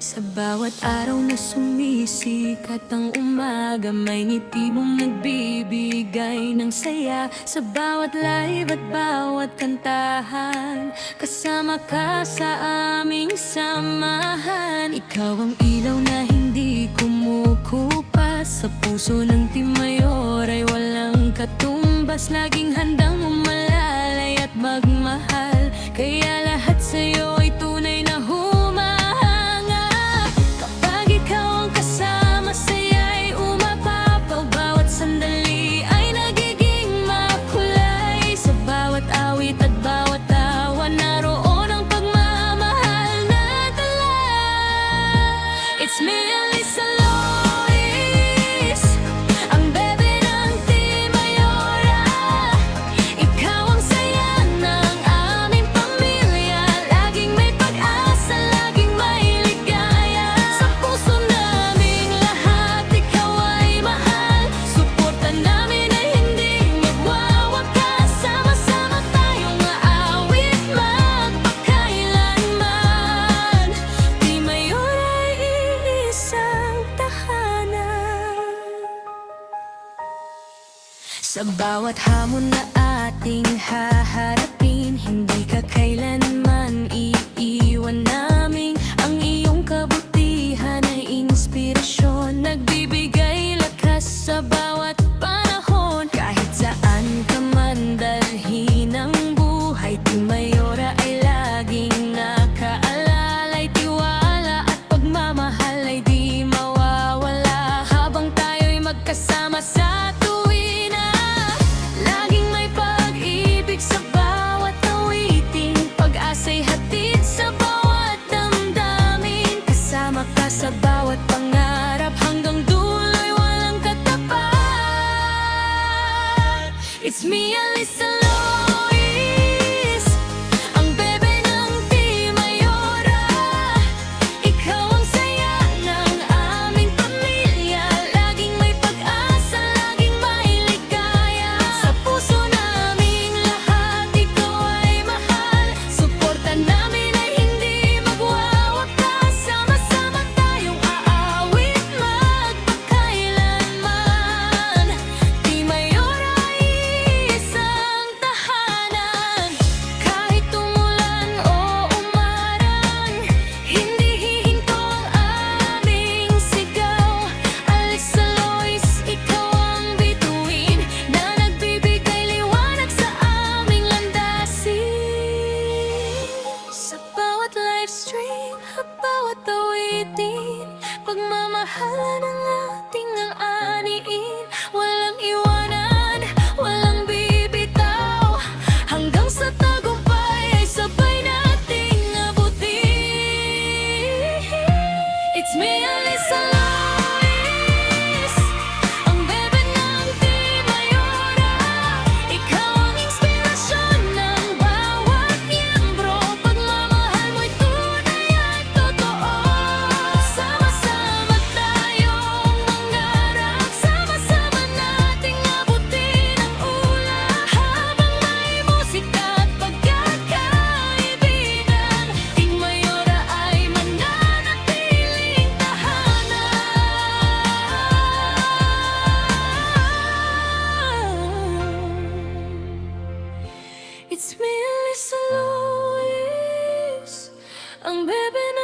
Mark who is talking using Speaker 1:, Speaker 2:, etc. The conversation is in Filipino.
Speaker 1: Sa bawat araw na sumisikat ang umaga, may ngiti mong nagbibigay ng saya. Sa bawat live at bawat kantahan, kasama ka sa aming samahan. Ikaw ang ilaw na hindi kumukupas, sa puso ng Team Mayor ay walang katumbas. Laging handang umalalay at magmahal, kaya lahat sa'yo ay tunay na humahanga. Kapag ikaw ang kasama, saya'y umapapaw. Bawat sandali ay nagiging makulay. Sa bawat awit at bawat tawa, naroon ang pagmamahal na dala. It's me, Alyssa Lois, ang bebe ng Team Mayora. Ikaw ang saya ng aming pamilya, laging may pag-asa, laging may ligaya. Sa puso naming lahat, ikaw ay mahal. Suporta namin ay hindi magwawakas. Sama-sama tayong aawit magpakailanman. Team Mayora ay iisang tahanan. Sa bawat hamon na ating haharapin, hindi ka kailanman iiwan namin. Ang iyong kabutihan ay inspirasyon, nagbibigay lakas sa bawat panahon. Kahit saan ka man dalhin ng buhay, Team Mayora ay laging nakaalalay. Tiwala at pagmamahal ay di mawawala, habang tayo'y magkasama sa tuwina. Laging may pag-ibig sa bawat awitin, pag-asa'y hatid sa bawat damdamin. Kasama ka sa bawat pangarap, hanggang dulo'y walang katapat. It's me, Alyssa Lois, ang bebe ng Team Mayora. Ikaw ang saya ng aming pamilya, laging may pag-asa, laging may ligaya. Sa puso naming lahat, ikaw ay mahal. Suporta namin ay hindi magwawakas. Sama-sama tayong aawit magpakailanman. Team Mayora ay isang tahanan. Kahit umulan o umarang, hindi hihinto ang aming sigaw. Alyssa Lois, ikaw ang bituin na nagbibigay liwanag sa aming landasin. Sa bawat livestream at bawat awitin, pagmamahalan ang ating aaniin. Walang iwanan, walang bibitaw, hanggang sa tagumpay ay sabay nating abutin. It's me, Alyssa Lois, ang bebe ng Team Mayora. Ikaw ang inspirasyon ng bawat miyembro, pagmamahal mo'y tunay at totoo. Sama-sama tayong mangarap, sama-sama nating abutin ang ulap. Habang may musika at pagkakaibigan, Team Mayora ay mananatiling tahanan. It's me, Alyssa Lois, ang bebe ng